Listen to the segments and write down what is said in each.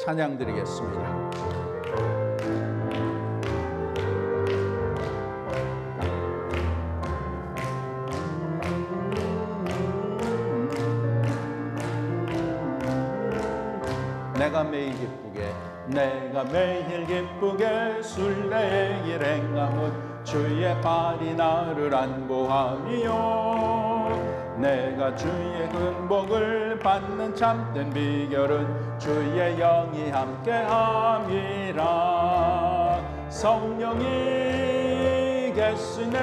찬양 드리겠습니다. 내가 매일 기쁘게 순례의 길 행함은 주의 발이 나를 안보함이요. 내가 주의 근복을 받는 참된 비결은 주의 영이 함께함이라. 성령이 계시네,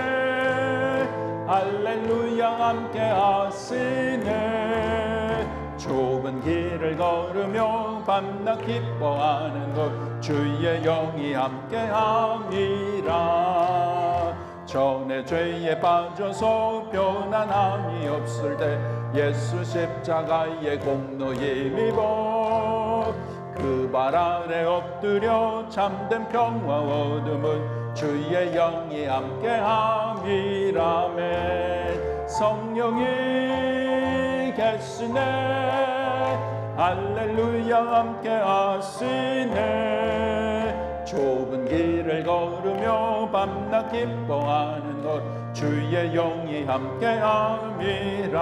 할렐루야 함께하시네. 좁은 길을 걸으며 밤낮 기뻐하는 것 주의 영이 함께함이라. 전에 죄에 빠져서 편안함이 없을 때 예수 십자가의 공로 힘입어 그 발 아래 엎드려 참된 평화 얻음은 주의 영이 함께함이라매. 성령이 계시네, 할렐루야 함께하시네. 좁은 길을 걸으며 밤낮 기뻐하는 것 주의 영이 함께함이라.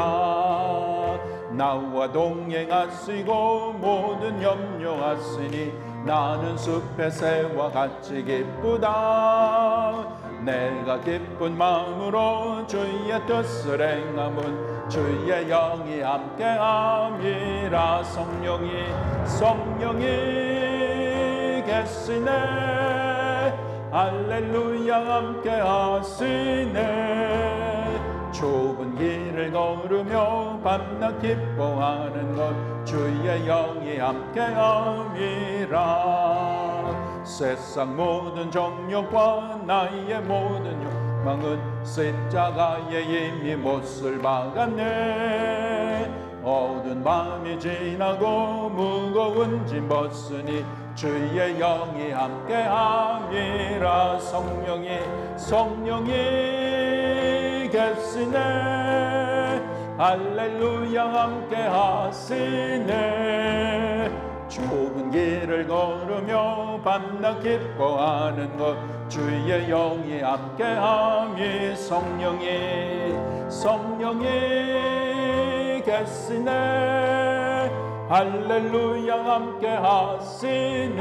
나와 동행하시고 모든 염려하시니 나는 숲의 새와 같이 기쁘다. 내가 기쁜 마음으로 주의 뜻을 행함은 주의 영이 함께함이라. 성령이 계시네, 할렐루야 함께하시네. 좁은 길을 걸으며 밤낮 기뻐하는 것 주의 영이 함께함이라. 세상 모든 정욕과 나의 모든 욕망은 십자가에 이미 못을 박았네. 어두운 밤이 지나고 무거운 짐 벗으니 주의 영이 함께함이라. 성령이 계시네, 할렐루야 함께하시네. 좁은 길을 걸으며 밤낮 기뻐하는 것 주의 영이 함께함이. 성령이 계시네, 할렐루야 함께하시네.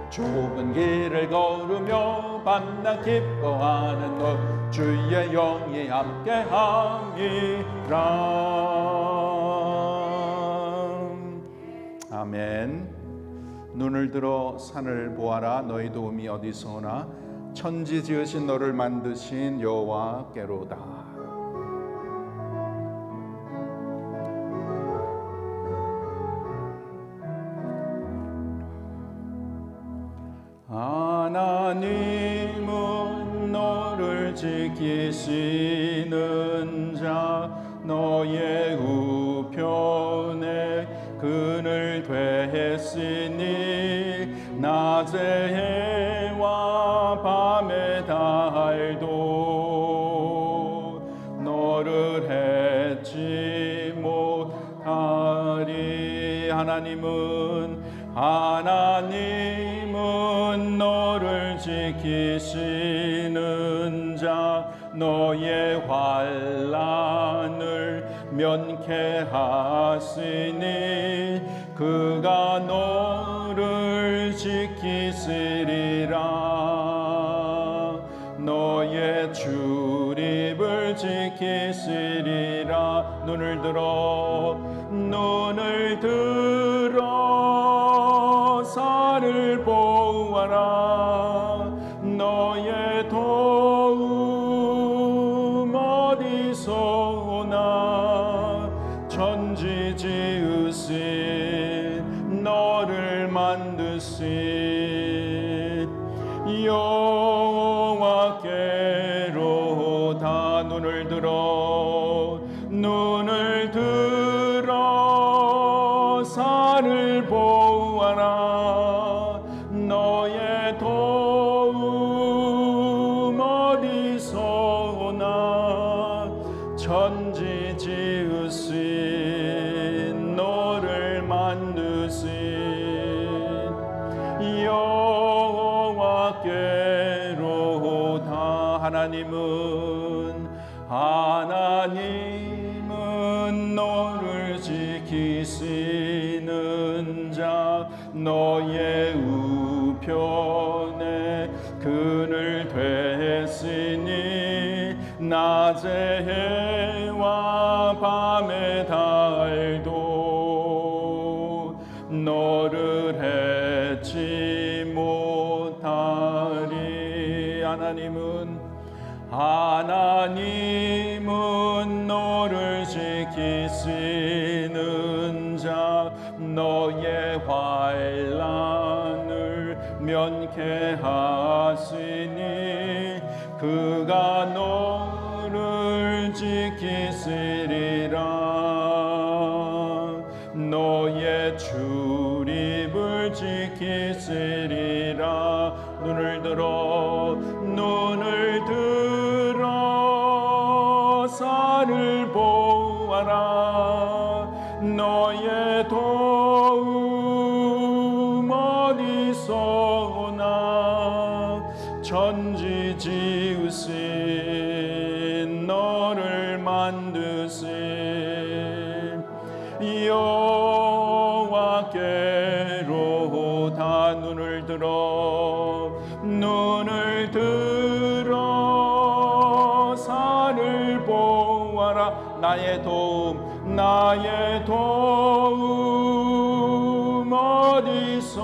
좁은 길을 걸으며 밤낮 기뻐하는 것 주의 영이 함께함이라. 아멘. 눈을 들어 산을 보아라. 너희 도움이 어디서 오나. 천지 지으신 너를 만드신 여호와께로다. 하나님은 너를 지키시는 자, 너의 우편에 그늘 되시니 낮에 해와 밤에 달도 너를 해치 못하리. 하나님은 너를 지키시는 자, 너의 환난을 면케하시니 그가 너를 지키시리라. 너의 출입을 지키시리라. 눈을 들어 산을 보아라. 너의 도움 어디서 오나. 천지 지으신 너를 만드신 여호와께로다. 눈을 들어 산을 보아라. 너의 도움 어디서 오나. 천지 지으신 너를 만드신 하나님은 너를 지키시는 자 너의 우편에 그늘 되시니 낮의 해와 밤의 달도 너를 해치 못하리. 하나님은 너를 지키시는 자 너의 환난을 면케 하시니 그가 너를 지키시리라. 너의 출입을 지키시리라. 눈을 들어 산을 보아라. 너의 도움 어디서 오나. 천지 지으신 너를 만드신 여호와께로다. 눈을 들어 산을 보아라. 나의 도움 어디서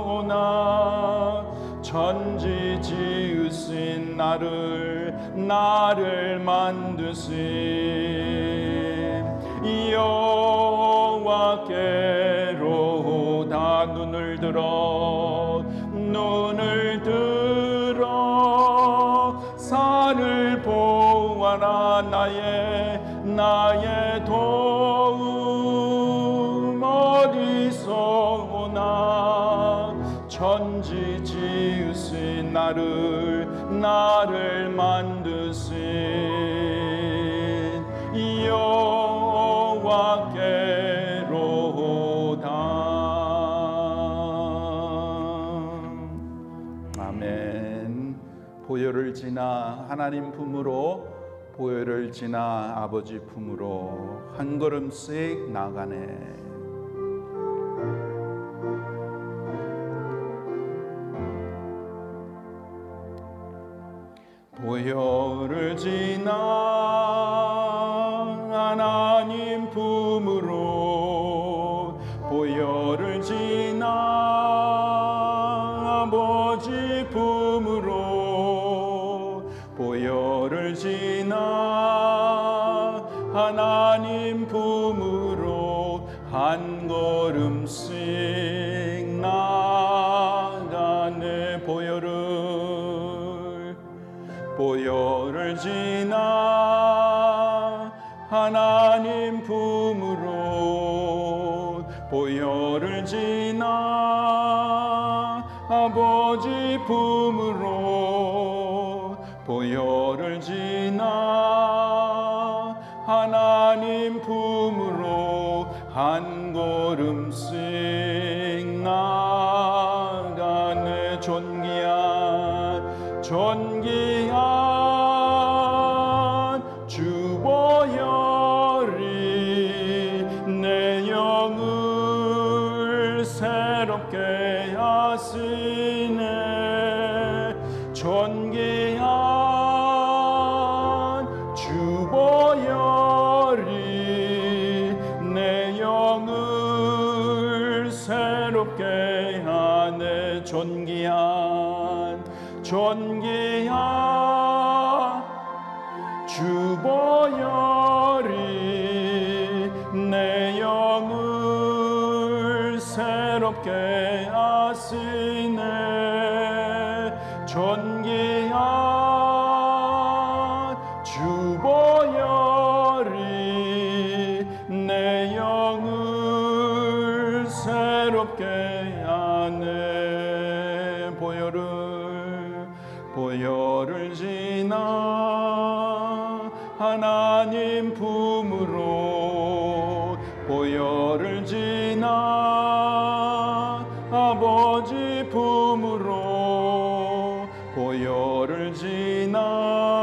오나. 천지 지으신 나를 만드신 여호와께로다. 눈을 들어 산을 보아라. 나의 도움 어디서 오나. 천지 지으신 나를 만드신 여호와께로다. 아멘. 보혈을 지나 하나님 품으로, 보혈을 지나 아버지 품으로 한 걸음씩 나가네. 보혈을 지나 하나님 품으로, 보혈을 지나 아버지 품으로, 보혈을 지나 하나님 품으로 한 걸음씩 나가네. 보혈을 지나 하나님 품으로, 보혈을 지나 아버지 품으로, 보혈을 지나 하나님 품으로 한 걸음씩 나가네. 존귀한 주보혈이 내 영을 새롭게 하시네. 존귀한 주보혈이 내 영을 새롭게 하네. 존귀한 주보혈이 내 영을 새롭게 하시네. 존귀한 주보혈이 내 영을 새롭게 하네. 보혈을 지나 하나님 품으로, 보혈을 지나 아버지 품으로, 보혈을 지나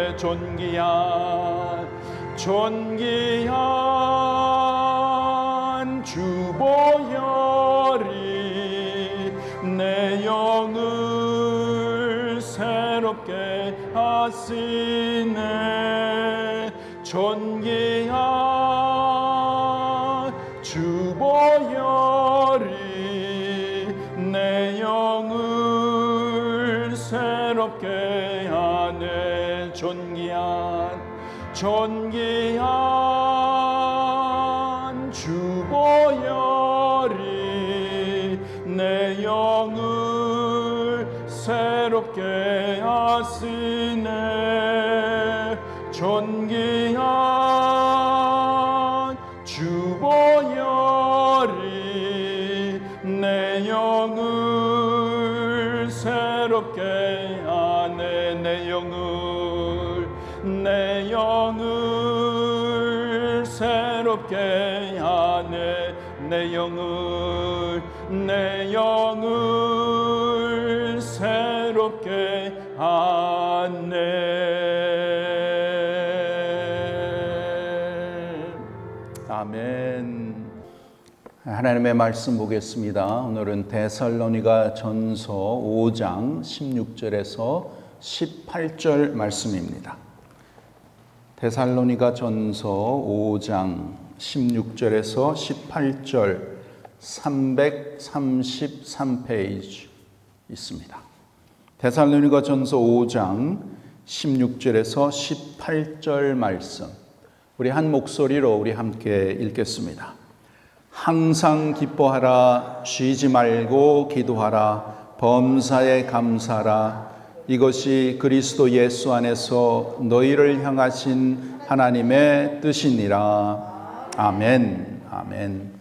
내 존귀한 주보혈이 내 영을 새롭게 하시네. 존귀한 주보혈이 내 영을 새롭게 하네. 존귀한 주보혈이 내 영을 새롭게 하시네. 존귀한 주보혈이 내 영을 새롭게 하네. 내 영을 새롭게 하네. 내 영을 새롭게 하네. 아멘. 하나님의 말씀 보겠습니다. 오늘은 데살로니가 전서 5장 16절에서 18절 말씀입니다. 데살로니가 전서 5장 16절에서 18절 333페이지 있습니다. 데살로니가 전서 5장 16절에서 18절 말씀, 우리 한 목소리로 우리 함께 읽겠습니다. 항상 기뻐하라, 쉬지 말고 기도하라, 범사에 감사하라. 이것이 그리스도 예수 안에서 너희를 향하신 하나님의 뜻이니라. 아멘. 아멘.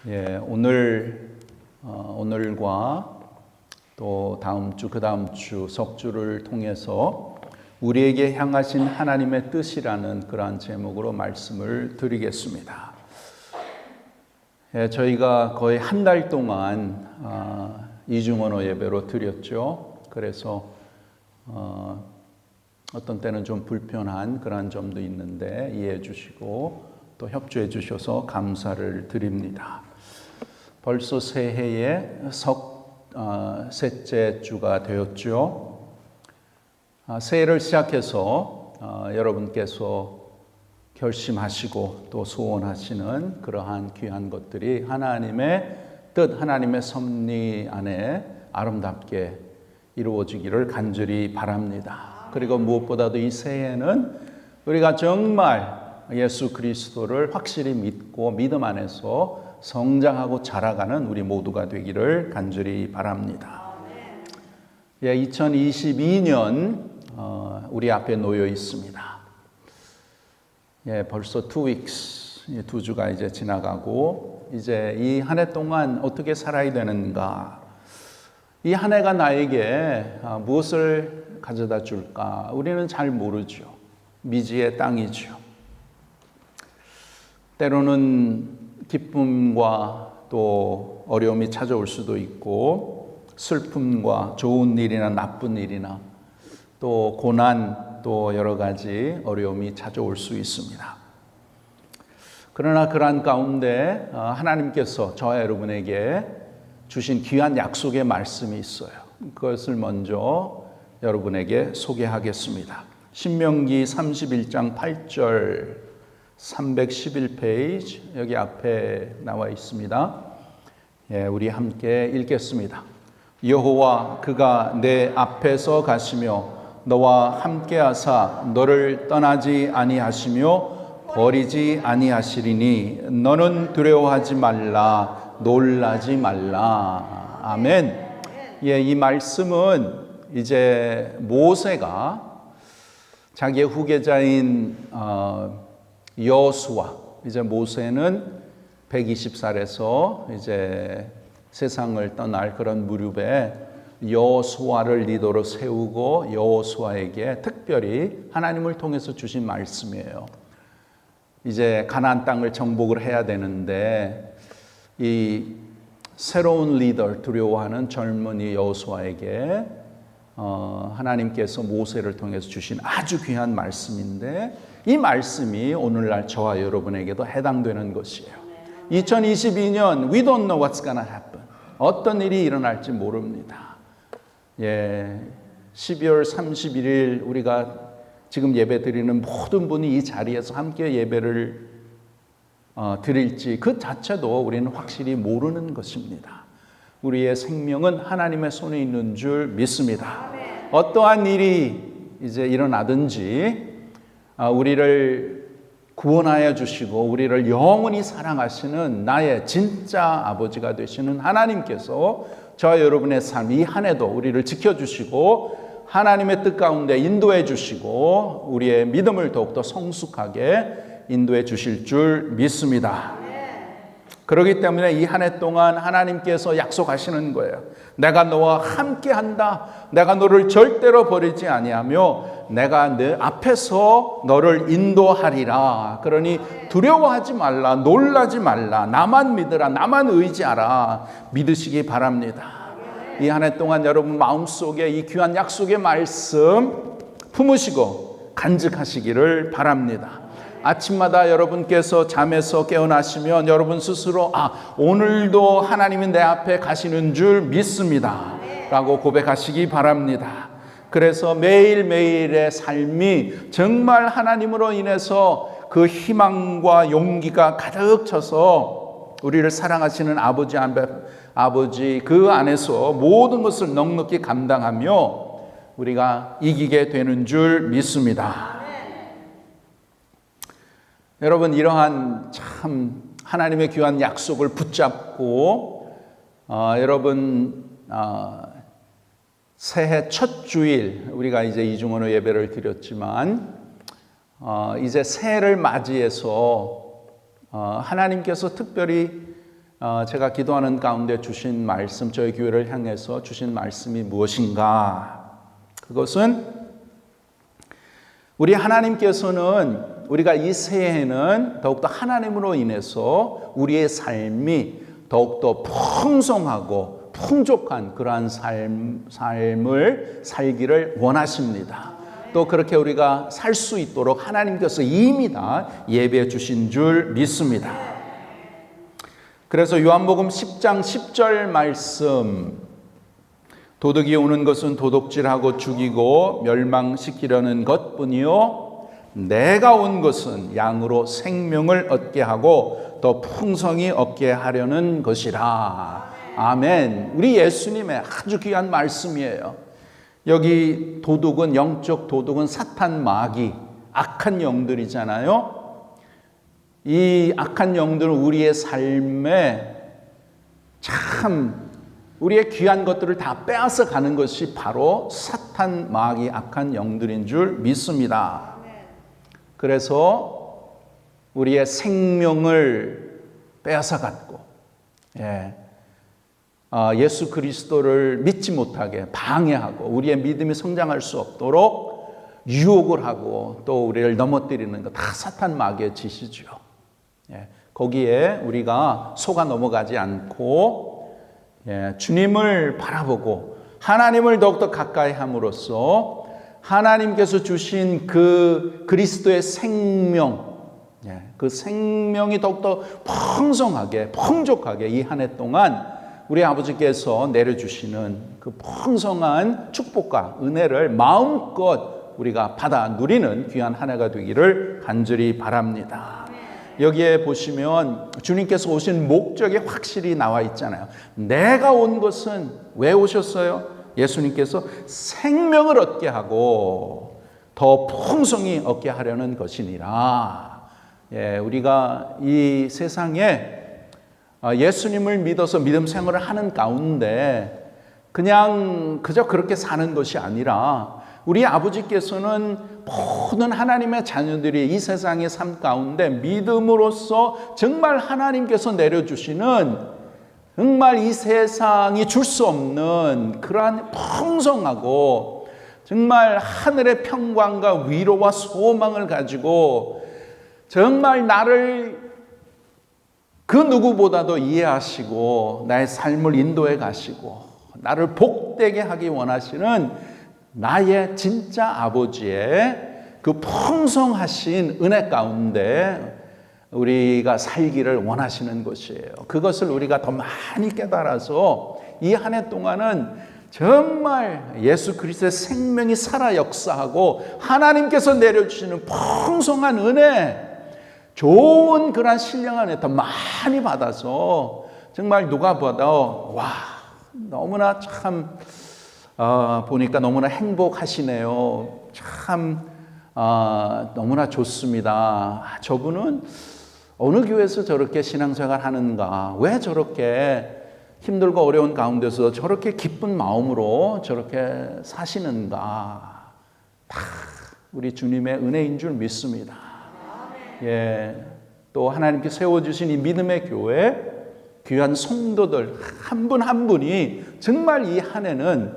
예, 오늘과 또 다음 주, 그 다음 주 석주를 통해서 우리에게 향하신 하나님의 뜻이라는 그러한 제목으로 말씀을 드리겠습니다. 예, 저희가 거의 한 달 동안 이중언어 예배로 드렸죠. 그래서 어떤 때는 좀 불편한 그런 점도 있는데 이해해 주시고 또 협조해 주셔서 감사를 드립니다. 벌써 새해의 셋째 주가 되었죠. 새해를 시작해서 여러분께서 결심하시고 또 소원하시는 그러한 귀한 것들이 하나님의 뜻, 하나님의 섭리 안에 아름답게 이루어지기를 간절히 바랍니다. 그리고 무엇보다도 이 새해에는 우리가 정말 예수 그리스도를 확실히 믿고 믿음 안에서 성장하고 자라가는 우리 모두가 되기를 간절히 바랍니다. 2022년 우리 앞에 놓여 있습니다. 벌써 2 weeks, 2주가 이제 지나가고 이제 이 한 해 동안 어떻게 살아야 되는가, 이 한 해가 나에게 무엇을 가져다 줄까 우리는 잘 모르죠. 미지의 땅이죠. 때로는 기쁨과 또 어려움이 찾아올 수도 있고 슬픔과 좋은 일이나 나쁜 일이나 또 고난 또 여러 가지 어려움이 찾아올 수 있습니다. 그러나 그러한 가운데 하나님께서 저와 여러분에게 주신 귀한 약속의 말씀이 있어요. 그것을 먼저 여러분에게 소개하겠습니다. 신명기 31장 8절 311페이지 여기 앞에 나와 있습니다. 우리 함께 읽겠습니다. 여호와 그가 내 앞에서 가시며 너와 함께하사 너를 떠나지 아니하시며 버리지 아니하시리니 너는 두려워하지 말라, 놀라지 말라. 아멘. 이 말씀은 이제 모세가 자기의 후계자인 여호수아, 이제 모세는 120살에서 이제 세상을 떠날 그런 무렵에 여호수아를 리더로 세우고 여호수아에게 특별히 하나님을 통해서 주신 말씀이에요. 이제 가나안 땅을 정복을 해야 되는데 이 새로운 리더, 두려워하는 젊은이 여호수아에게 하나님께서 모세를 통해서 주신 아주 귀한 말씀인데 이 말씀이 오늘날 저와 여러분에게도 해당되는 것이에요. 2022년 We don't know what's gonna happen. 어떤 일이 일어날지 모릅니다. 12월 31일 우리가 지금 예배 드리는 모든 분이 이 자리에서 함께 예배를 드릴지 그 자체도 우리는 확실히 모르는 것입니다. 우리의 생명은 하나님의 손에 있는 줄 믿습니다. 어떠한 일이 이제 일어나든지 우리를 구원하여 주시고 우리를 영원히 사랑하시는 나의 진짜 아버지가 되시는 하나님께서 저와 여러분의 삶 이 한 해도 우리를 지켜주시고 하나님의 뜻 가운데 인도해 주시고 우리의 믿음을 더욱더 성숙하게 인도해 주실 줄 믿습니다. 그렇기 때문에 이 한 해 동안 하나님께서 약속하시는 거예요. 내가 너와 함께 한다. 내가 너를 절대로 버리지 아니하며 내가 내 앞에서 너를 인도하리라. 그러니 두려워하지 말라. 놀라지 말라. 나만 믿으라. 나만 의지하라. 믿으시기 바랍니다. 이 한 해 동안 여러분 마음속에 이 귀한 약속의 말씀 품으시고 간직하시기를 바랍니다. 아침마다 여러분께서 잠에서 깨어나시면 여러분 스스로 오늘도 하나님이 내 앞에 가시는 줄 믿습니다 라고 고백하시기 바랍니다. 그래서 매일매일의 삶이 정말 하나님으로 인해서 그 희망과 용기가 가득 차서 우리를 사랑하시는 아버지 그 안에서 모든 것을 넉넉히 감당하며 우리가 이기게 되는 줄 믿습니다. 여러분 이러한 참 하나님의 귀한 약속을 붙잡고 여러분 새해 첫 주일 우리가 이제 이중언어 예배를 드렸지만 이제 새해를 맞이해서 하나님께서 특별히 제가 기도하는 가운데 주신 말씀 저희 교회를 향해서 주신 말씀이 무엇인가? 그것은 우리 하나님께서는 우리가 이 새해에는 더욱더 하나님으로 인해서 우리의 삶이 더욱더 풍성하고 풍족한 그러한 삶을 살기를 원하십니다. 또 그렇게 우리가 살 수 있도록 하나님께서 이미 다 예배해 주신 줄 믿습니다. 그래서 요한복음 10장 10절 말씀 도둑이 오는 것은 도둑질하고 죽이고 멸망시키려는 것뿐이요 내가 온 것은 양으로 생명을 얻게 하고 더 풍성히 얻게 하려는 것이라. 아멘. 우리 예수님의 아주 귀한 말씀이에요. 여기 도둑은 영적 도둑은 사탄 마귀 악한 영들이잖아요. 이 악한 영들은 우리의 삶에 참 우리의 귀한 것들을 다 빼앗아 가는 것이 바로 사탄 마귀 악한 영들인 줄 믿습니다. 그래서 우리의 생명을 빼앗아 갔고 예수 그리스도를 믿지 못하게 방해하고 우리의 믿음이 성장할 수 없도록 유혹을 하고 또 우리를 넘어뜨리는 것 다 사탄 마귀의 짓이죠. 거기에 우리가 속아 넘어가지 않고 주님을 바라보고 하나님을 더욱더 가까이 함으로써 하나님께서 주신 그 그리스도의 생명, 그 생명이 더욱더 풍성하게 풍족하게 이 한 해 동안 우리 아버지께서 내려주시는 그 풍성한 축복과 은혜를 마음껏 우리가 받아 누리는 귀한 한 해가 되기를 간절히 바랍니다. 여기에 보시면 주님께서 오신 목적이 확실히 나와 있잖아요. 내가 온 것은 왜 오셨어요? 예수님께서 생명을 얻게 하고 더 풍성히 얻게 하려는 것이니라. 우리가 이 세상에 예수님을 믿어서 믿음 생활을 하는 가운데 그냥 그저 그렇게 사는 것이 아니라 우리 아버지께서는 모든 하나님의 자녀들이 이 세상의 삶 가운데 믿음으로써 정말 하나님께서 내려주시는 정말 이 세상이 줄 수 없는 그러한 풍성하고 정말 하늘의 평강과 위로와 소망을 가지고 정말 나를 그 누구보다도 이해하시고 나의 삶을 인도해 가시고 나를 복되게 하기 원하시는 나의 진짜 아버지의 그 풍성하신 은혜 가운데 우리가 살기를 원하시는 것이에요. 그것을 우리가 더 많이 깨달아서 이 한 해 동안은 정말 예수 그리스도의 생명이 살아 역사하고 하나님께서 내려주시는 풍성한 은혜, 좋은 그런 신령한 은혜 더 많이 받아서 정말 누가 봐도 와, 너무나 참 보니까 너무나 행복하시네요. 참 너무나 좋습니다. 저분은 어느 교회에서 저렇게 신앙생활 하는가? 왜 저렇게 힘들고 어려운 가운데서 저렇게 기쁜 마음으로 저렇게 사시는가? 다 우리 주님의 은혜인 줄 믿습니다. 예, 또 하나님께 세워주신 이 믿음의 교회 귀한 성도들 한 분 한 분이 정말 이 한 해는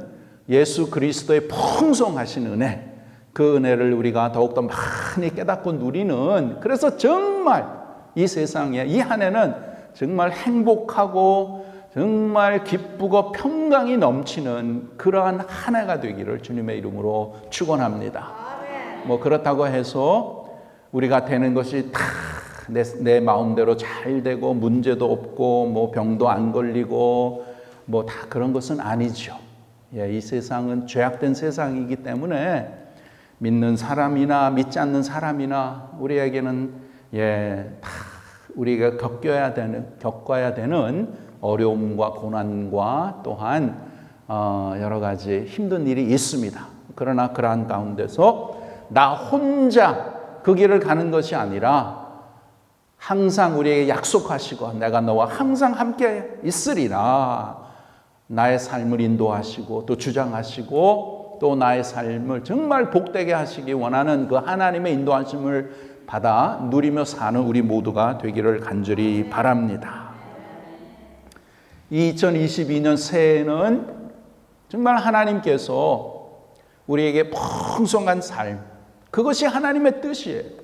예수 그리스도의 풍성하신 은혜, 그 은혜를 우리가 더욱더 많이 깨닫고 누리는, 그래서 정말 이 세상에 이 한 해는 정말 행복하고 정말 기쁘고 평강이 넘치는 그러한 한 해가 되기를 주님의 이름으로 축원합니다. 뭐 그렇다고 해서 우리가 되는 것이 다 내 마음대로 잘 되고 문제도 없고 뭐 병도 안 걸리고 뭐 다 그런 것은 아니죠. 예, 이 세상은 죄악된 세상이기 때문에 믿는 사람이나 믿지 않는 사람이나 우리에게는 다 우리가 겪어야 되는 어려움과 고난과 또한 여러 가지 힘든 일이 있습니다. 그러나 그러한 가운데서 나 혼자 그 길을 가는 것이 아니라 항상 우리에게 약속하시고 내가 너와 항상 함께 있으리라, 나의 삶을 인도하시고 또 주장하시고 또 나의 삶을 정말 복되게 하시기 원하는 그 하나님의 인도하심을 받아 누리며 사는 우리 모두가 되기를 간절히 바랍니다. 2022년 새해에는 정말 하나님께서 우리에게 풍성한 삶, 그것이 하나님의 뜻이에요.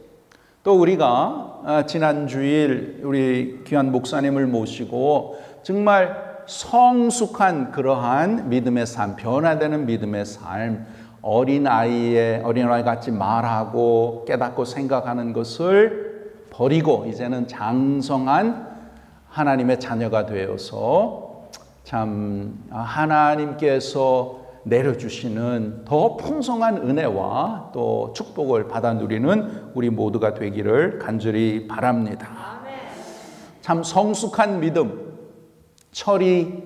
또 우리가 지난 주일 우리 귀한 목사님을 모시고 정말 성숙한 그러한 믿음의 삶, 변화되는 믿음의 삶, 어린아이 같이 말하고 깨닫고 생각하는 것을 버리고 이제는 장성한 하나님의 자녀가 되어서 참 하나님께서 내려주시는 더 풍성한 은혜와 또 축복을 받아 누리는 우리 모두가 되기를 간절히 바랍니다. 참 성숙한 믿음, 철이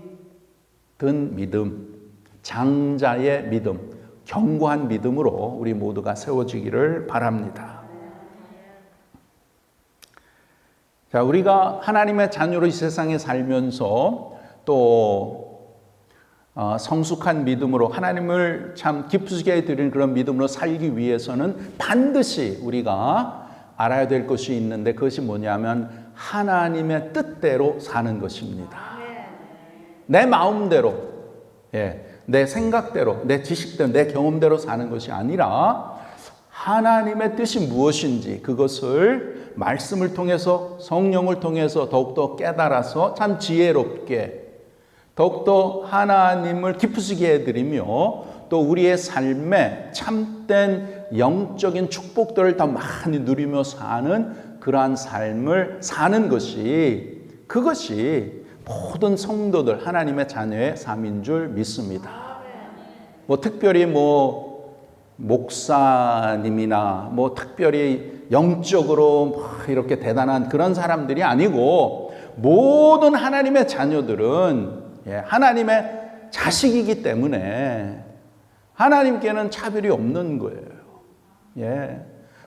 든 믿음, 장자의 믿음, 견고한 믿음으로 우리 모두가 세워지기를 바랍니다. 자, 우리가 하나님의 자녀로 이 세상에 살면서 또 성숙한 믿음으로 하나님을 참 기쁘시게 드리는 그런 믿음으로 살기 위해서는 반드시 우리가 알아야 될 것이 있는데, 그것이 뭐냐면 하나님의 뜻대로 사는 것입니다. 내 마음대로, 내 생각대로, 내 지식대로, 내 경험대로 사는 것이 아니라 하나님의 뜻이 무엇인지 그것을 말씀을 통해서, 성령을 통해서 더욱더 깨달아서 참 지혜롭게 더욱더 하나님을 기쁘시게 해드리며 또 우리의 삶에 참된 영적인 축복들을 더 많이 누리며 사는 그러한 삶을 사는 것이, 그것이 모든 성도들 하나님의 자녀의 삶인 줄 믿습니다. 뭐 특별히 목사님이나 특별히 영적으로 이렇게 대단한 그런 사람들이 아니고 모든 하나님의 자녀들은 하나님의 자식이기 때문에 하나님께는 차별이 없는 거예요.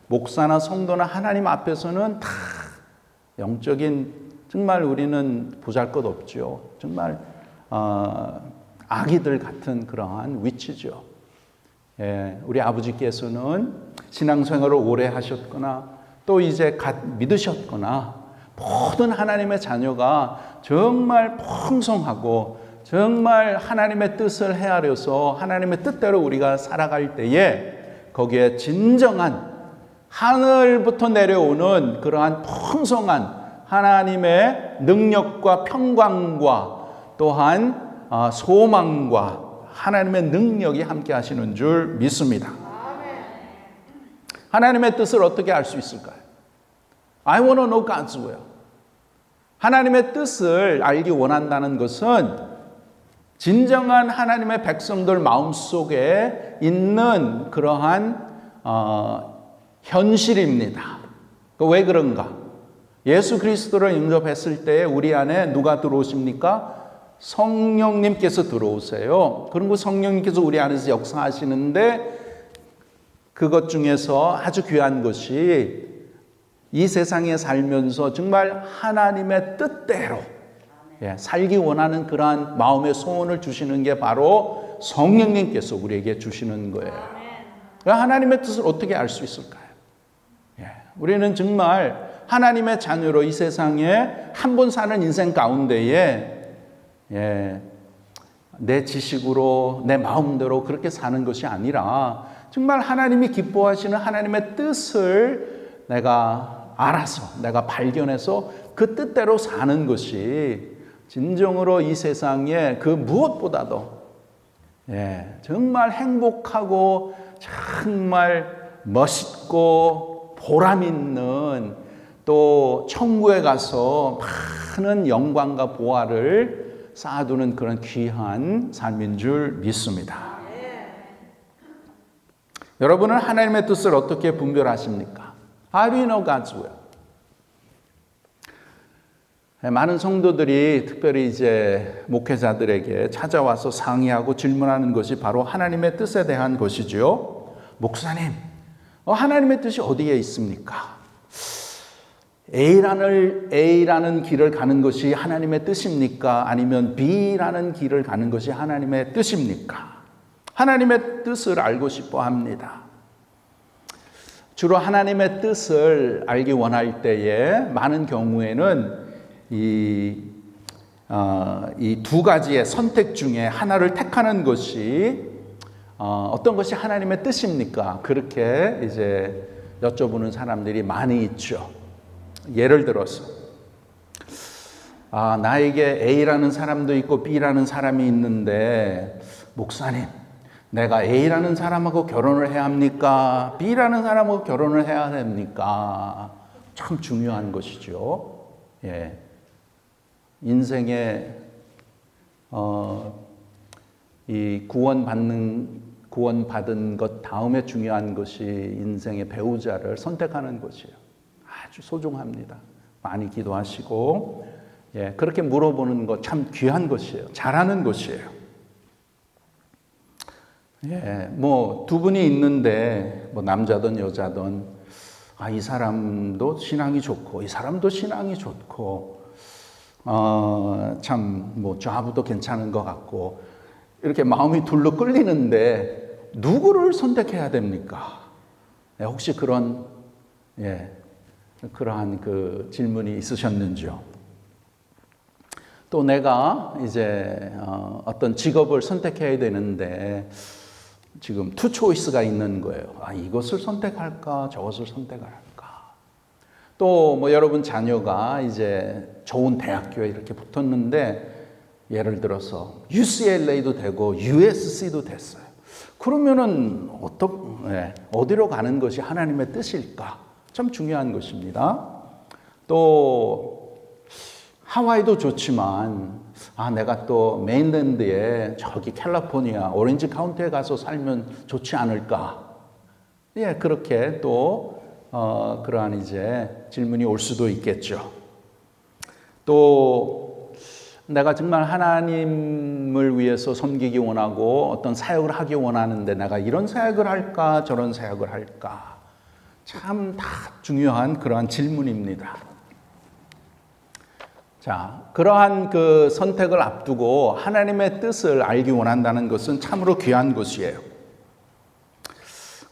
목사나 성도나 하나님 앞에서는 다 영적인, 정말 우리는 보잘것없죠. 정말 아기들 같은 그러한 위치죠. 우리 아버지께서는 신앙생활을 오래 하셨거나 또 이제 믿으셨거나 모든 하나님의 자녀가 정말 풍성하고 정말 하나님의 뜻을 헤아려서 하나님의 뜻대로 우리가 살아갈 때에 거기에 진정한 하늘부터 내려오는 그러한 풍성한 하나님의 능력과 평강과 또한 소망과 하나님의 능력이 함께 하시는 줄 믿습니다. 하나님의 뜻을 어떻게 알 수 있을까요? I want to know God's will. 하나님의 뜻을 알기 원한다는 것은 진정한 하나님의 백성들 마음속에 있는 그러한 현실입니다. 왜 그런가? 예수 그리스도를 영접했을 때 우리 안에 누가 들어오십니까? 성령님께서 들어오세요. 그리고 성령님께서 우리 안에서 역사하시는데 그것 중에서 아주 귀한 것이 이 세상에 살면서 정말 하나님의 뜻대로 살기 원하는 그러한 마음의 소원을 주시는 게 바로 성령님께서 우리에게 주시는 거예요. 하나님의 뜻을 어떻게 알 수 있을까요? 우리는 정말 하나님의 자녀로 이 세상에 한 번 사는 인생 가운데에 내 지식으로 내 마음대로 그렇게 사는 것이 아니라 정말 하나님이 기뻐하시는 하나님의 뜻을 내가 알아서 내가 발견해서 그 뜻대로 사는 것이 진정으로 이 세상에 그 무엇보다도 정말 행복하고 정말 멋있고 보람 있는 또 천국에 가서 많은 영광과 보화를 쌓아두는 그런 귀한 삶인 줄 믿습니다. 여러분은 하나님의 뜻을 어떻게 분별하십니까? How do you know God's will? 많은 성도들이 특별히 이제 목회자들에게 찾아와서 상의하고 질문하는 것이 바로 하나님의 뜻에 대한 것이지요. 목사님, 하나님의 뜻이 어디에 있습니까? A라는 길을 가는 것이 하나님의 뜻입니까? 아니면 B라는 길을 가는 것이 하나님의 뜻입니까? 하나님의 뜻을 알고 싶어 합니다. 주로 하나님의 뜻을 알기 원할 때에 많은 경우에는 이 두 가지의 선택 중에 하나를 택하는 것이 어떤 것이 하나님의 뜻입니까? 그렇게 이제 여쭤보는 사람들이 많이 있죠. 예를 들어서 나에게 A라는 사람도 있고 B라는 사람이 있는데 목사님, 내가 A라는 사람하고 결혼을 해야 합니까? B라는 사람하고 결혼을 해야 됩니까? 참 중요한 것이죠. 인생에 이 구원받은 것 다음에 중요한 것이 인생의 배우자를 선택하는 것이에요. 아주 소중합니다. 많이 기도하시고 그렇게 물어보는 것 참 귀한 것이에요. 잘하는 것이에요. 뭐 두 분이 있는데 뭐 남자든 여자든 이 사람도 신앙이 좋고 이 사람도 신앙이 좋고 참 뭐 좌우도 괜찮은 것 같고 이렇게 마음이 둘러 끌리는데 누구를 선택해야 됩니까? 혹시 그러한 그 질문이 있으셨는지요? 또 내가 이제 어떤 직업을 선택해야 되는데 지금 투 초이스가 있는 거예요. 이것을 선택할까, 저것을 선택할까. 또 뭐 여러분 자녀가 이제 좋은 대학교에 이렇게 붙었는데 예를 들어서 UCLA도 되고 USC도 됐어요. 그러면은 어디로 가는 것이 하나님의 뜻일까? 참 중요한 것입니다. 또 하와이도 좋지만 내가 또 메인랜드에 저기 캘리포니아 오렌지 카운티에 가서 살면 좋지 않을까? 그렇게 또 그러한 이제 질문이 올 수도 있겠죠. 또 내가 정말 하나님을 위해서 섬기기 원하고 어떤 사역을 하기 원하는데 내가 이런 사역을 할까 저런 사역을 할까? 참 다 중요한 그러한 질문입니다. 자, 그러한 그 선택을 앞두고 하나님의 뜻을 알기 원한다는 것은 참으로 귀한 것이에요.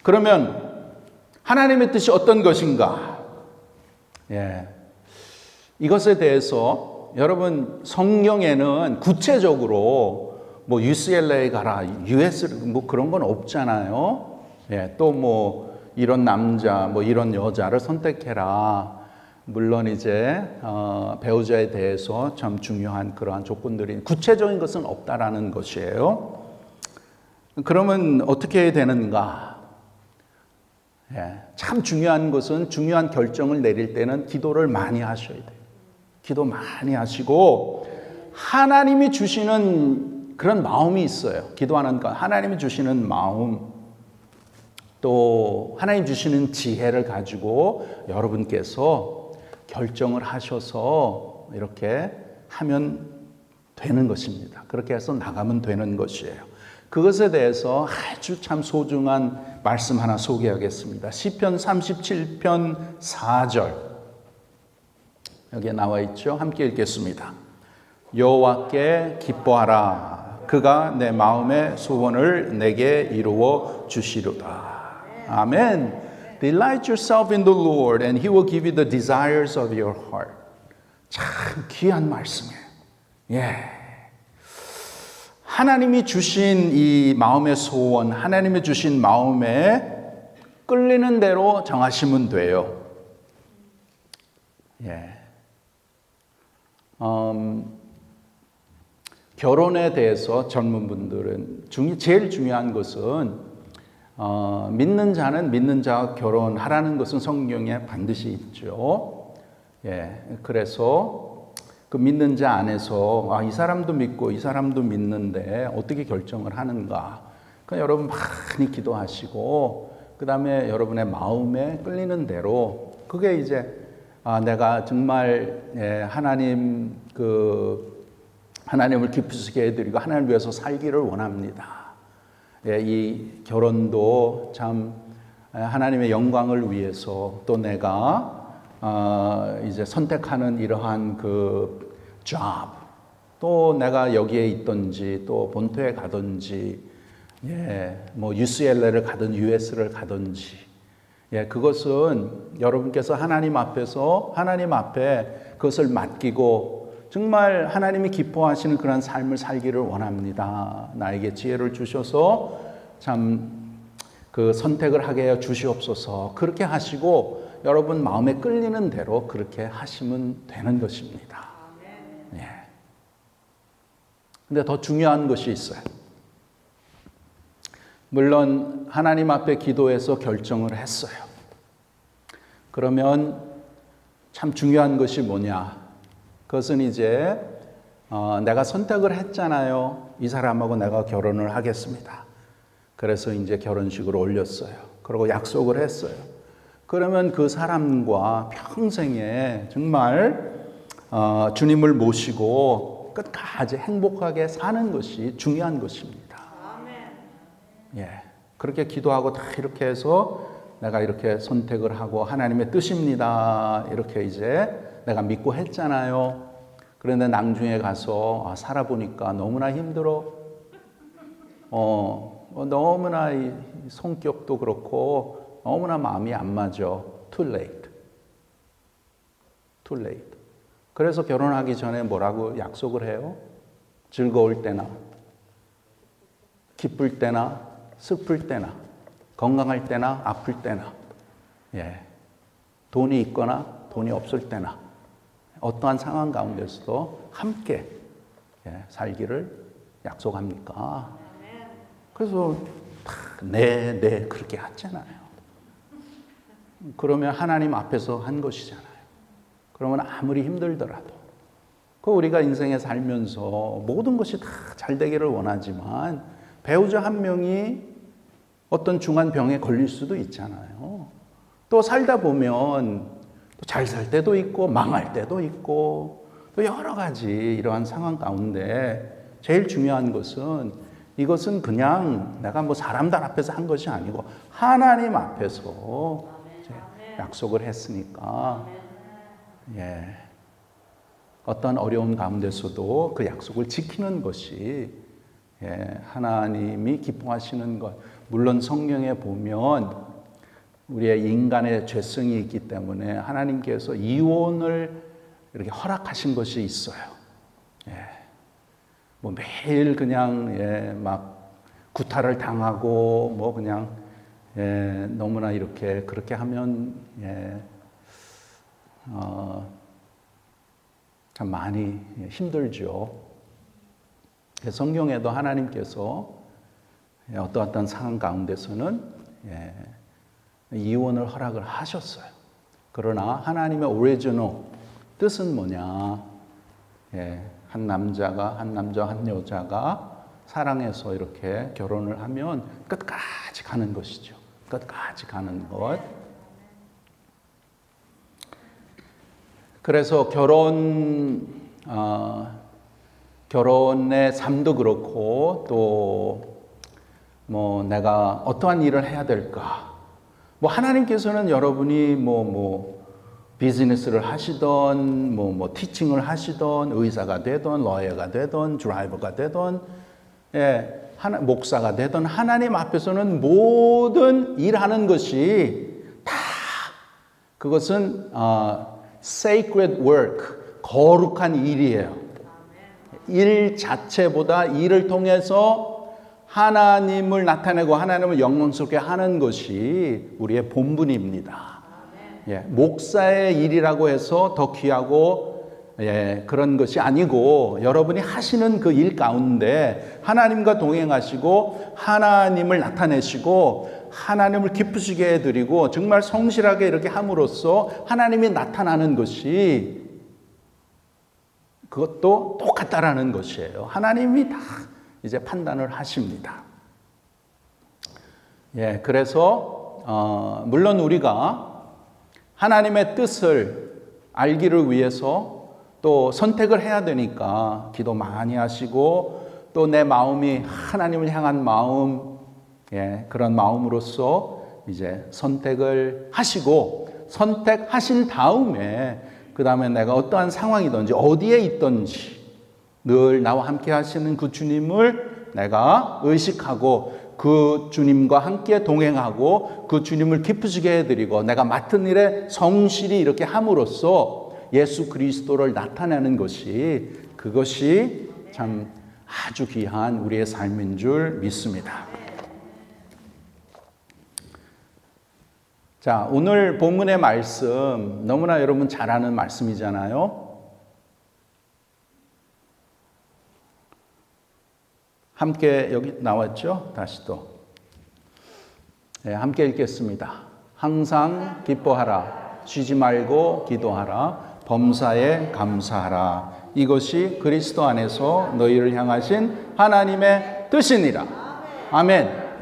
그러면 하나님의 뜻이 어떤 것인가? 이것에 대해서 여러분 성경에는 구체적으로 뭐 UCLA 가라, US 뭐 그런 건 없잖아요. 또 뭐 이런 남자, 뭐 이런 여자를 선택해라. 물론 이제 배우자에 대해서 참 중요한 그러한 조건들이 구체적인 것은 없다라는 것이에요. 그러면 어떻게 해야 되는가? 참 중요한 것은 중요한 결정을 내릴 때는 기도를 많이 하셔야 돼요. 기도 많이 하시고 하나님이 주시는 그런 마음이 있어요. 기도하는 것, 하나님이 주시는 마음, 또 하나님 주시는 지혜를 가지고 여러분께서 결정을 하셔서 이렇게 하면 되는 것입니다. 그렇게 해서 나가면 되는 것이에요. 그것에 대해서 아주 참 소중한 말씀 하나 소개하겠습니다. 시편 37편 4절 여기에 나와 있죠. 함께 읽겠습니다. 여호와께 기뻐하라. 그가 내 마음의 소원을 내게 이루어 주시리로다. 아멘. Delight yourself in the Lord and He will give you the desires of your heart. 참 귀한 말씀이에요. 예. 하나님이 주신 이 마음의 소원, 하나님이 주신 마음에 끌리는 대로 정하시면 돼요. 예. 결혼에 대해서 젊은 분들은 제일 중요한 것은 믿는 자는 믿는 자와 결혼하라는 것은 성경에 반드시 있죠. 예, 그래서 그 믿는 자 안에서 이 사람도 믿고 이 사람도 믿는데 어떻게 결정을 하는가? 그러니까 여러분 많이 기도하시고 그 다음에 여러분의 마음에 끌리는 대로 그게 이제 내가 정말 하나님을 기쁘시게 해드리고 하나님을 위해서 살기를 원합니다. 이 결혼도 참 하나님의 영광을 위해서 또 내가 이제 선택하는 이러한 그 job 또 내가 여기에 있든지 또 본토에 가든지 뭐 UCLA를 가든 US를 가든지 그것은 여러분께서 하나님 앞에 그것을 맡기고 정말 하나님이 기뻐하시는 그런 삶을 살기를 원합니다. 나에게 지혜를 주셔서 참 그 선택을 하게 해 주시옵소서. 그렇게 하시고 여러분 마음에 끌리는 대로 그렇게 하시면 되는 것입니다. 예. 근데 더 중요한 것이 있어요. 물론 하나님 앞에 기도해서 결정을 했어요. 그러면 참 중요한 것이 뭐냐? 그것은 이제 내가 선택을 했잖아요. 이 사람하고 내가 결혼을 하겠습니다. 그래서 이제 결혼식을 올렸어요. 그리고 약속을 했어요. 그러면 그 사람과 평생에 정말 주님을 모시고 끝까지 행복하게 사는 것이 중요한 것입니다. 예, 그렇게 기도하고 다 이렇게 해서 내가 이렇게 선택을 하고 하나님의 뜻입니다. 이렇게 이제 내가 믿고 했잖아요. 그런데 나중에 가서 살아보니까 너무나 힘들어. 너무나 이 성격도 그렇고 너무나 마음이 안 맞아. Too late. Too late. 그래서 결혼하기 전에 뭐라고 약속을 해요? 즐거울 때나 기쁠 때나 슬플 때나 건강할 때나 아플 때나 돈이 있거나 돈이 없을 때나 어떠한 상황 가운데서도 함께 살기를 약속합니까? 그래서 네 그렇게 하잖아요. 그러면 하나님 앞에서 한 것이잖아요. 그러면 아무리 힘들더라도 우리가 인생에 살면서 모든 것이 다 잘 되기를 원하지만 배우자 한 명이 어떤 중한 병에 걸릴 수도 있잖아요. 또 살다 보면 잘 살 때도 있고 망할 때도 있고 또 여러 가지 이러한 상황 가운데 제일 중요한 것은 이것은 그냥 내가 뭐 사람들 앞에서 한 것이 아니고 하나님 앞에서 약속을 했으니까 어떤 어려운 가운데서도 그 약속을 지키는 것이 하나님이 기뻐하시는 것. 물론 성경에 보면 우리의 인간의 죄성이 있기 때문에 하나님께서 이혼을 이렇게 허락하신 것이 있어요. 뭐 매일 그냥 막 구타를 당하고 뭐 그냥 너무나 이렇게 그렇게 하면 참 많이 힘들죠. 성경에도 하나님께서 어떠한 상황 가운데서는 이혼을 허락을 하셨어요. 그러나 하나님의 오리지널 뜻은 뭐냐? 한 남자와 한 여자가 사랑해서 이렇게 결혼을 하면 끝까지 가는 것이죠. 끝까지 가는 것. 그래서 결혼의 삶도 그렇고 또 뭐 내가 어떠한 일을 해야 될까? 뭐 하나님께서는 여러분이 비즈니스를 하시던 티칭을 하시던 의사가 되던 러이어가 되던 드라이버가 되던 목사가 되던 하나님 앞에서는 모든 일하는 것이 다 그것은 sacred work, 거룩한 일이에요. 일 자체보다 일을 통해서 하나님을 나타내고 하나님을 영광스럽게 하는 것이 우리의 본분입니다. 목사의 일이라고 해서 더 귀하고 그런 것이 아니고 여러분이 하시는 그 일 가운데 하나님과 동행하시고 하나님을 나타내시고 하나님을 기쁘시게 해드리고 정말 성실하게 이렇게 함으로써 하나님이 나타나는 것이 그것도 똑같다라는 것이에요. 하나님이 다 이제 판단을 하십니다. 그래서 물론 우리가 하나님의 뜻을 알기를 위해서 또 선택을 해야 되니까 기도 많이 하시고 또 내 마음이 하나님을 향한 마음, 그런 마음으로서 이제 선택을 하시고 선택하신 다음에 그 다음에 내가 어떠한 상황이든지 어디에 있든지 늘 나와 함께 하시는 그 주님을 내가 의식하고 그 주님과 함께 동행하고 그 주님을 기쁘시게 해드리고 내가 맡은 일에 성실히 이렇게 함으로써 예수 그리스도를 나타내는 것이 그것이 참 아주 귀한 우리의 삶인 줄 믿습니다. 자, 오늘 본문의 말씀 너무나 여러분 잘 아는 말씀이잖아요. 함께 여기 나왔죠? 다시 또 함께 읽겠습니다. 항상 기뻐하라. 쉬지 말고 기도하라. 범사에 감사하라. 이것이 그리스도 안에서 너희를 향하신 하나님의 뜻이니라. 아멘.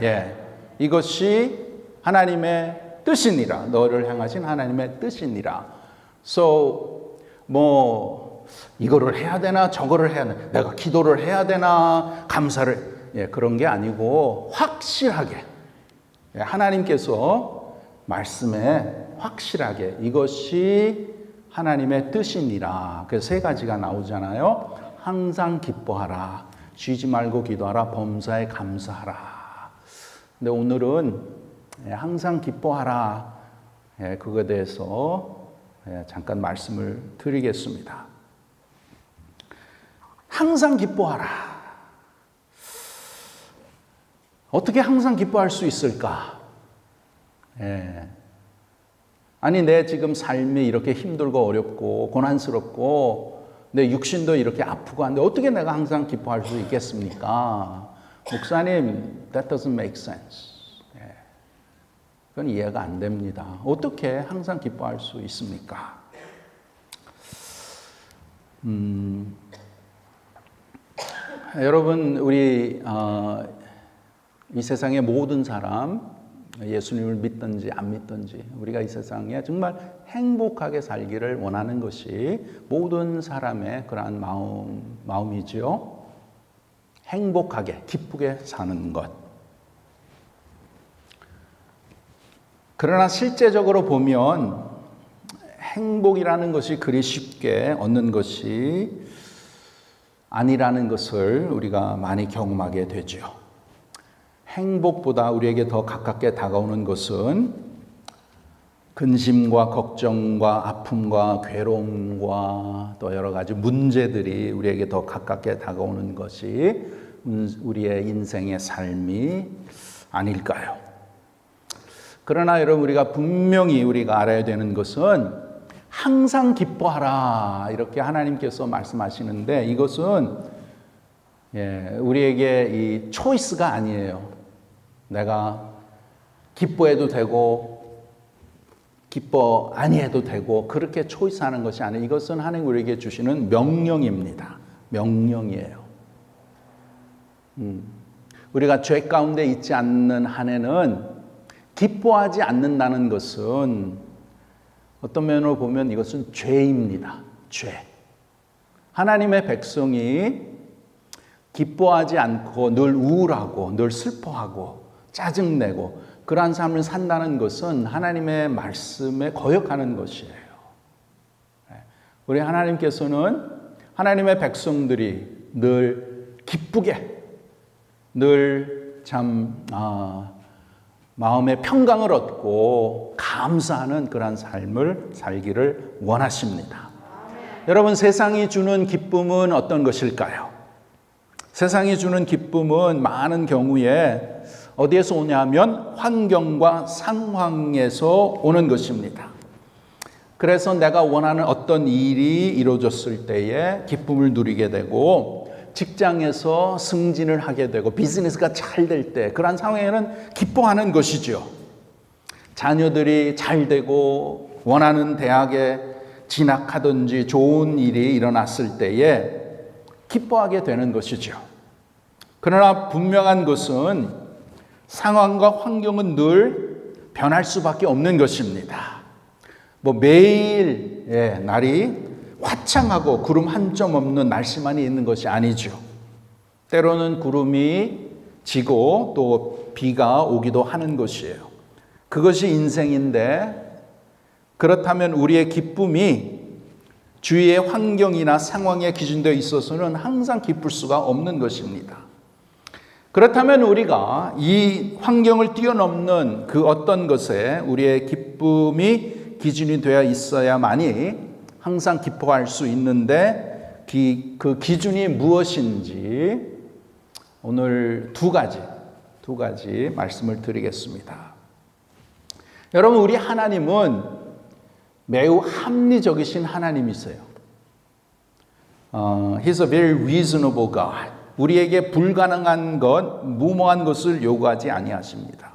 이것이 하나님의 뜻이니라. 너를 향하신 하나님의 뜻이니라. So 이거를 해야 되나 저거를 해야 되나 내가 기도를 해야 되나 감사를 그런 게 아니고 확실하게 하나님께서 말씀에 확실하게 이것이 하나님의 뜻이니라. 그래서 세 가지가 나오잖아요. 항상 기뻐하라. 쉬지 말고 기도하라. 범사에 감사하라. 근데 오늘은 항상 기뻐하라. 그거에 대해서 잠깐 말씀을 드리겠습니다. 항상 기뻐하라. 어떻게 항상 기뻐할 수 있을까? 아니 내 지금 삶이 이렇게 힘들고 어렵고 고난스럽고 내 육신도 이렇게 아프고 한데 어떻게 내가 항상 기뻐할 수 있겠습니까? 목사님, that doesn't make sense. 그건 이해가 안 됩니다. 어떻게 항상 기뻐할 수 있습니까? 여러분 우리 이 세상의 모든 사람 예수님을 믿든지 안 믿든지 우리가 이 세상에 정말 행복하게 살기를 원하는 것이 모든 사람의 그러한 마음이죠. 행복하게 기쁘게 사는 것. 그러나 실제적으로 보면 행복이라는 것이 그리 쉽게 얻는 것이 아니라는 것을 우리가 많이 경험하게 되죠. 행복보다 우리에게 더 가깝게 다가오는 것은 근심과 걱정과 아픔과 괴로움과 또 여러 가지 문제들이 우리에게 더 가깝게 다가오는 것이 우리의 인생의 삶이 아닐까요? 그러나 여러분 우리가 분명히 우리가 알아야 되는 것은 항상 기뻐하라 이렇게 하나님께서 말씀하시는데 이것은 우리에게 이 초이스가 아니에요. 내가 기뻐해도 되고 기뻐 아니해도 되고 그렇게 초이스하는 것이 아니에요. 이것은 하나님 우리에게 주시는 명령입니다. 명령이에요. 우리가 죄 가운데 있지 않는 한 해는 기뻐하지 않는다는 것은 어떤 면으로 보면 이것은 죄입니다. 죄. 하나님의 백성이 기뻐하지 않고 늘 우울하고 늘 슬퍼하고 짜증내고 그러한 삶을 산다는 것은 하나님의 말씀에 거역하는 것이에요. 우리 하나님께서는 하나님의 백성들이 늘 기쁘게 늘 참 마음의 평강을 얻고 감사하는 그러한 삶을 살기를 원하십니다. 여러분, 세상이 주는 기쁨은 어떤 것일까요? 세상이 주는 기쁨은 많은 경우에 어디에서 오냐면 환경과 상황에서 오는 것입니다. 그래서 내가 원하는 어떤 일이 이루어졌을 때에 기쁨을 누리게 되고 직장에서 승진을 하게 되고 비즈니스가 잘 될 때 그런 상황에는 기뻐하는 것이죠. 자녀들이 잘 되고 원하는 대학에 진학하든지 좋은 일이 일어났을 때에 기뻐하게 되는 것이죠. 그러나 분명한 것은 상황과 환경은 늘 변할 수밖에 없는 것입니다. 매일 날이 화창하고 구름 한 점 없는 날씨만이 있는 것이 아니죠. 때로는 구름이 지고 또 비가 오기도 하는 것이에요. 그것이 인생인데 그렇다면 우리의 기쁨이 주위의 환경이나 상황에 기준되어 있어서는 항상 기쁠 수가 없는 것입니다. 그렇다면 우리가 이 환경을 뛰어넘는 그 어떤 것에 우리의 기쁨이 기준이 되어 있어야만이 항상 기뻐할 수 있는데 그 기준이 무엇인지 오늘 두 가지 말씀을 드리겠습니다. 여러분, 우리 하나님은 매우 합리적이신 하나님이세요. He's a very reasonable God. 우리에게 불가능한 것, 무모한 것을 요구하지 아니하십니다.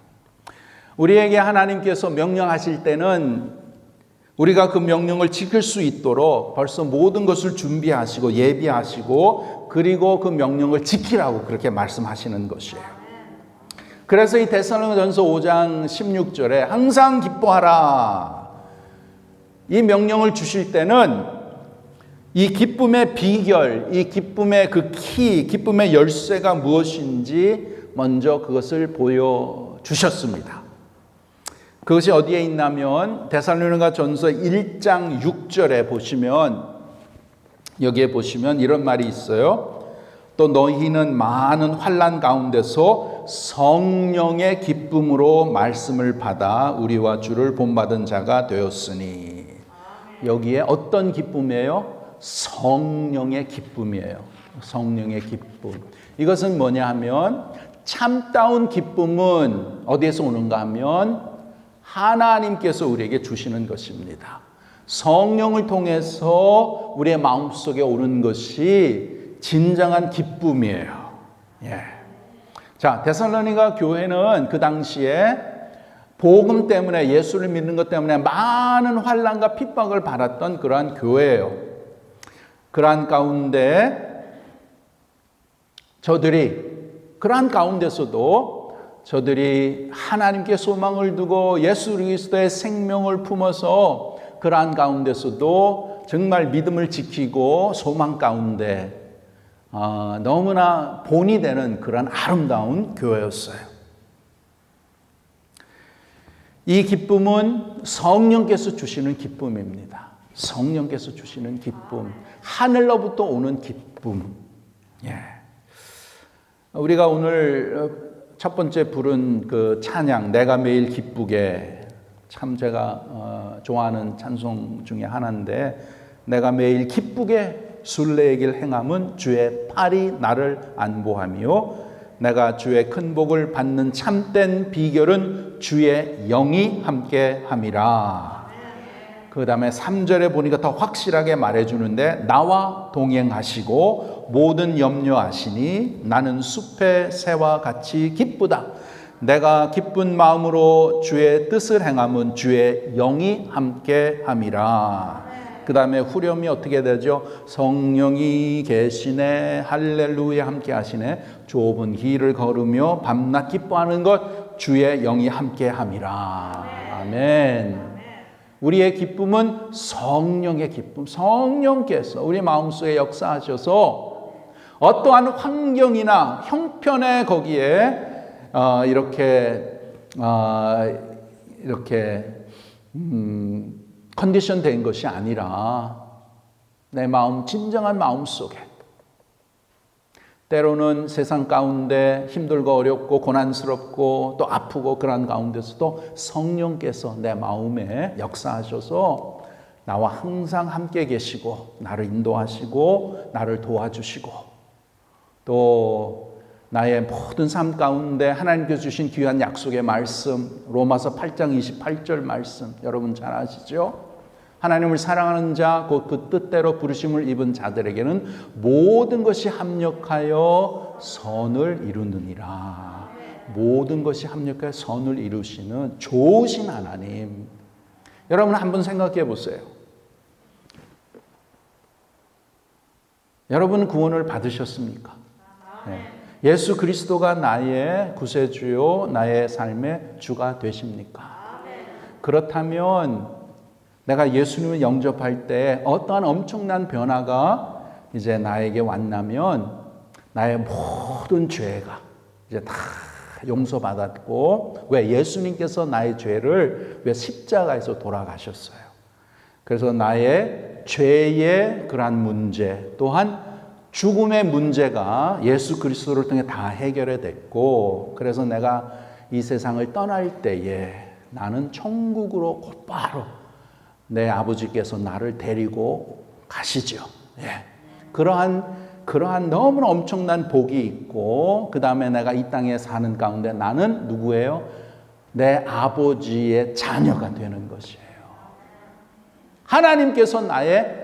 우리에게 하나님께서 명령하실 때는 우리가 그 명령을 지킬 수 있도록 벌써 모든 것을 준비하시고 예비하시고 그리고 그 명령을 지키라고 그렇게 말씀하시는 것이에요. 그래서 이 데살로니가전서 5장 16절에 항상 기뻐하라. 이 명령을 주실 때는 이 기쁨의 비결, 이 기쁨의 그 키, 기쁨의 열쇠가 무엇인지 먼저 그것을 보여주셨습니다. 그것이 어디에 있냐면 데살로니가전서 1장 6절에 보시면 여기에 보시면 이런 말이 있어요. 또 너희는 많은 환난 가운데서 성령의 기쁨으로 말씀을 받아 우리와 주를 본받은 자가 되었으니. 여기에 어떤 기쁨이에요? 성령의 기쁨이에요. 성령의 기쁨. 이것은 뭐냐 하면 참다운 기쁨은 어디에서 오는가 하면 하나님께서 우리에게 주시는 것입니다. 성령을 통해서 우리의 마음속에 오는 것이 진정한 기쁨이에요. 자, 데살로니가 교회는 그 당시에 복음 때문에 예수를 믿는 것 때문에 많은 환난과 핍박을 받았던 그러한 교회예요. 그러한 가운데 그러한 가운데서도 저들이 하나님께 소망을 두고 예수 그리스도의 생명을 품어서 그러한 가운데서도 정말 믿음을 지키고 소망 가운데 너무나 본이 되는 그런 아름다운 교회였어요. 이 기쁨은 성령께서 주시는 기쁨입니다. 성령께서 주시는 기쁨, 하늘로부터 오는 기쁨. 우리가 오늘 첫 번째 부른 그 찬양, 내가 매일 기쁘게, 참 제가 좋아하는 찬송 중에 하나인데, 내가 매일 기쁘게 순례의 행함은 주의 팔이 나를 안보하며 내가 주의 큰 복을 받는 참된 비결은 주의 영이 함께 함이라. 그 다음에 3절에 보니까 더 확실하게 말해주는데 나와 동행하시고 모든 염려하시니 나는 숲의 새와 같이 기쁘다. 내가 기쁜 마음으로 주의 뜻을 행함은 주의 영이 함께함이라. 그 다음에 후렴이 어떻게 되죠? 성령이 계시네 할렐루야 함께 하시네 좁은 길을 걸으며 밤낮 기뻐하는 것 주의 영이 함께함이라. 아멘. 우리의 기쁨은 성령의 기쁨. 성령께서 우리 마음속에 역사하셔서 어떠한 환경이나 형편에 거기에 컨디션 된 것이 아니라 내 마음, 진정한 마음 속에 때로는 세상 가운데 힘들고 어렵고 고난스럽고 또 아프고 그런 가운데서도 성령께서 내 마음에 역사하셔서 나와 항상 함께 계시고 나를 인도하시고 나를 도와주시고 또 나의 모든 삶 가운데 하나님께서 주신 귀한 약속의 말씀 로마서 8장 28절 말씀 여러분 잘 아시죠? 하나님을 사랑하는 자 곧 그 뜻대로 부르심을 입은 자들에게는 모든 것이 합력하여 선을 이루느니라. 모든 것이 합력하여 선을 이루시는 좋으신 하나님. 여러분 한번 생각해 보세요. 여러분 구원을 받으셨습니까? 네. 예수 그리스도가 나의 구세주요 나의 삶의 주가 되십니까? 그렇다면 내가 예수님을 영접할 때 어떠한 엄청난 변화가 이제 나에게 왔냐면 나의 모든 죄가 이제 다 용서받았고 왜 예수님께서 나의 죄를 왜 십자가에서 돌아가셨어요. 그래서 나의 죄의 그러한 문제 또한 죽음의 문제가 예수 그리스도를 통해 다 해결이 됐고 그래서 내가 이 세상을 떠날 때에 나는 천국으로 곧바로 내 아버지께서 나를 데리고 가시죠. 예. 그러한 너무나 엄청난 복이 있고 그 다음에 내가 이 땅에 사는 가운데 나는 누구예요? 내 아버지의 자녀가 되는 것이에요. 하나님께서 나의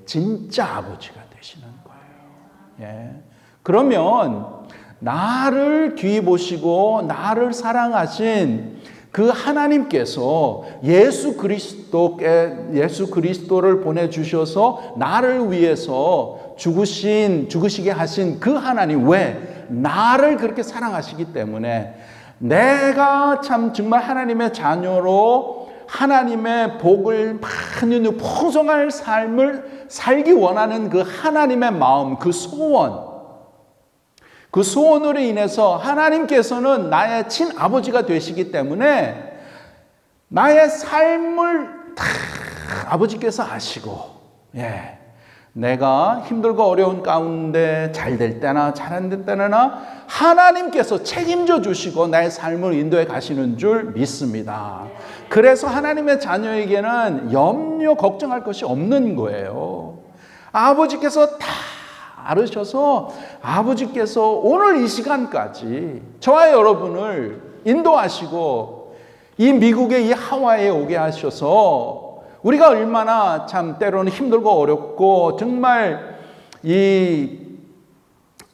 진짜 아버지가 되시는 거예요. 예. 그러면 나를 귀히 보시고 나를 사랑하신 그 하나님께서 예수 그리스도를 보내주셔서 나를 위해서 죽으시게 하신 그 하나님 왜? 나를 그렇게 사랑하시기 때문에 내가 참 정말 하나님의 자녀로 하나님의 복을 많이 풍성한 삶을 살기 원하는 그 하나님의 마음, 그 소원으로 인해서 하나님께서는 나의 친아버지가 되시기 때문에 나의 삶을 다 아버지께서 아시고 내가 힘들고 어려운 가운데 잘 될 때나 잘 안 될 때나 하나님께서 책임져 주시고 나의 삶을 인도해 가시는 줄 믿습니다. 그래서 하나님의 자녀에게는 염려 걱정할 것이 없는 거예요. 아버지께서 다 알으셔서 아버지께서 오늘 이 시간까지 저와 여러분을 인도하시고 이 미국의 이 하와이에 오게 하셔서 우리가 얼마나 참 때로는 힘들고 어렵고 정말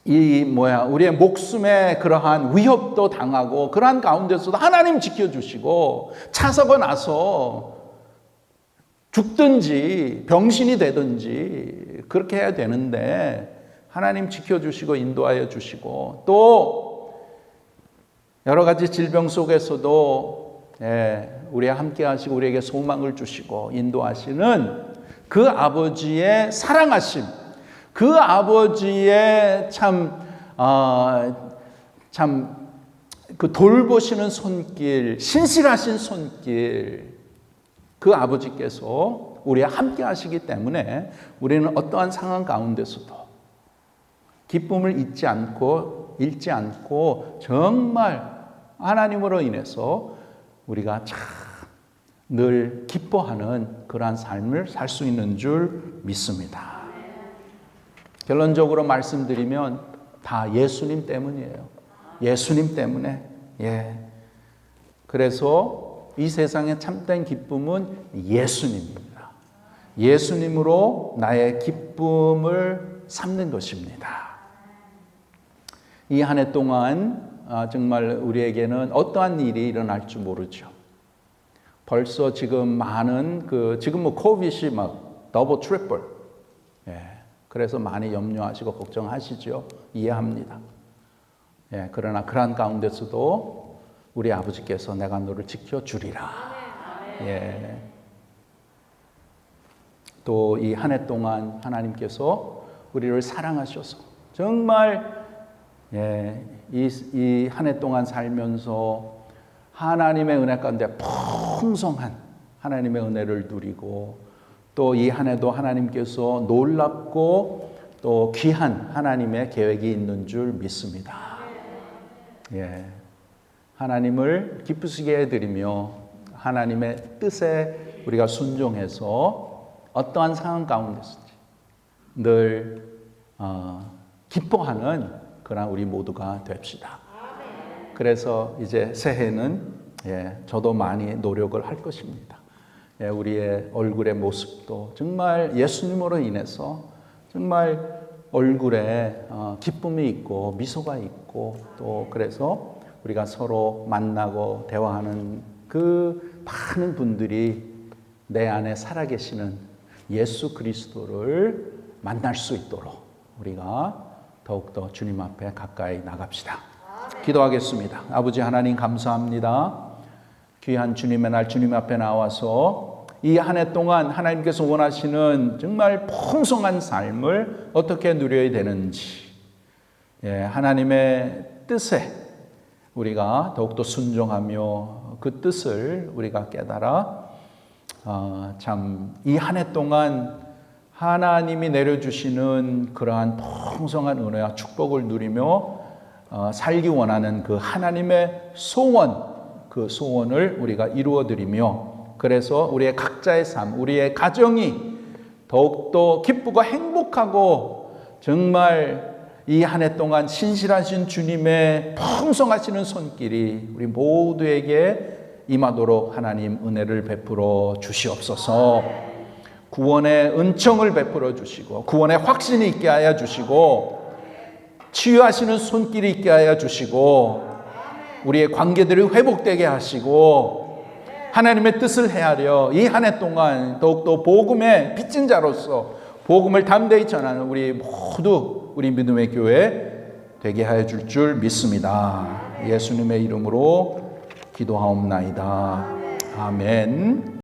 우리의 목숨에 그러한 위협도 당하고 그러한 가운데서도 하나님 지켜주시고 차서고 나서 죽든지 병신이 되든지 그렇게 해야 되는데 하나님 지켜주시고 인도하여 주시고 또 여러 가지 질병 속에서도 우리와 함께 하시고 우리에게 소망을 주시고 인도하시는 그 아버지의 사랑하심 그 아버지의 그 돌보시는 손길 신실하신 손길 그 아버지께서 우리와 함께 하시기 때문에 우리는 어떠한 상황 가운데서도 기쁨을 잃지 않고 정말 하나님으로 인해서 우리가 참 늘 기뻐하는 그러한 삶을 살 수 있는 줄 믿습니다. 결론적으로 말씀드리면 다 예수님 때문이에요. 예수님 때문에. 그래서 이 세상의 참된 기쁨은 예수님입니다. 예수님으로 나의 기쁨을 삼는 것입니다. 이 한 해 동안 정말 우리에게는 어떠한 일이 일어날지 모르죠. 벌써 지금 많은 지금 뭐 코빗이 막 더블 트리플, 그래서 많이 염려하시고 걱정하시죠. 이해합니다. 그러나 그러한 가운데서도 우리 아버지께서 내가 너를 지켜주리라. 또 이 한 해 동안 하나님께서 우리를 사랑하셔서 정말 이 한 해 동안 살면서 하나님의 은혜 가운데 풍성한 하나님의 은혜를 누리고 또 이 한 해도 하나님께서 놀랍고 또 귀한 하나님의 계획이 있는 줄 믿습니다. 하나님을 기쁘시게 해드리며 하나님의 뜻에 우리가 순종해서 어떠한 상황 가운데서든지 늘 기뻐하는 그런 우리 모두가 됩시다. 그래서 이제 새해는 저도 많이 노력을 할 것입니다. 우리의 얼굴의 모습도 정말 예수님으로 인해서 정말 얼굴에 기쁨이 있고 미소가 있고 또 그래서 우리가 서로 만나고 대화하는 그 많은 분들이 내 안에 살아계시는 예수 그리스도를 만날 수 있도록 우리가 더욱더 주님 앞에 가까이 나갑시다. 기도하겠습니다. 아버지 하나님 감사합니다. 귀한 주님의 날 주님 앞에 나와서 이 한 해 동안 하나님께서 원하시는 정말 풍성한 삶을 어떻게 누려야 되는지 하나님의 뜻에 우리가 더욱더 순종하며 그 뜻을 우리가 깨달아 참 이 한 해 동안 하나님이 내려주시는 그러한 풍성한 은혜와 축복을 누리며 살기 원하는 그 하나님의 소원, 그 소원을 우리가 이루어드리며 그래서 우리의 각자의 삶, 우리의 가정이 더욱더 기쁘고 행복하고 정말 이 한 해 동안 신실하신 주님의 풍성하시는 손길이 우리 모두에게 임하도록 하나님 은혜를 베풀어 주시옵소서. 구원의 은총을 베풀어 주시고 구원의 확신이 있게 하여 주시고 치유하시는 손길이 있게 하여 주시고 우리의 관계들이 회복되게 하시고 하나님의 뜻을 헤아려 이 한 해 동안 더욱더 복음의 빚진 자로서 복음을 담대히 전하는 우리 모두 우리 믿음의 교회 되게 하여 줄 믿습니다. 예수님의 이름으로 기도하옵나이다. 아멘.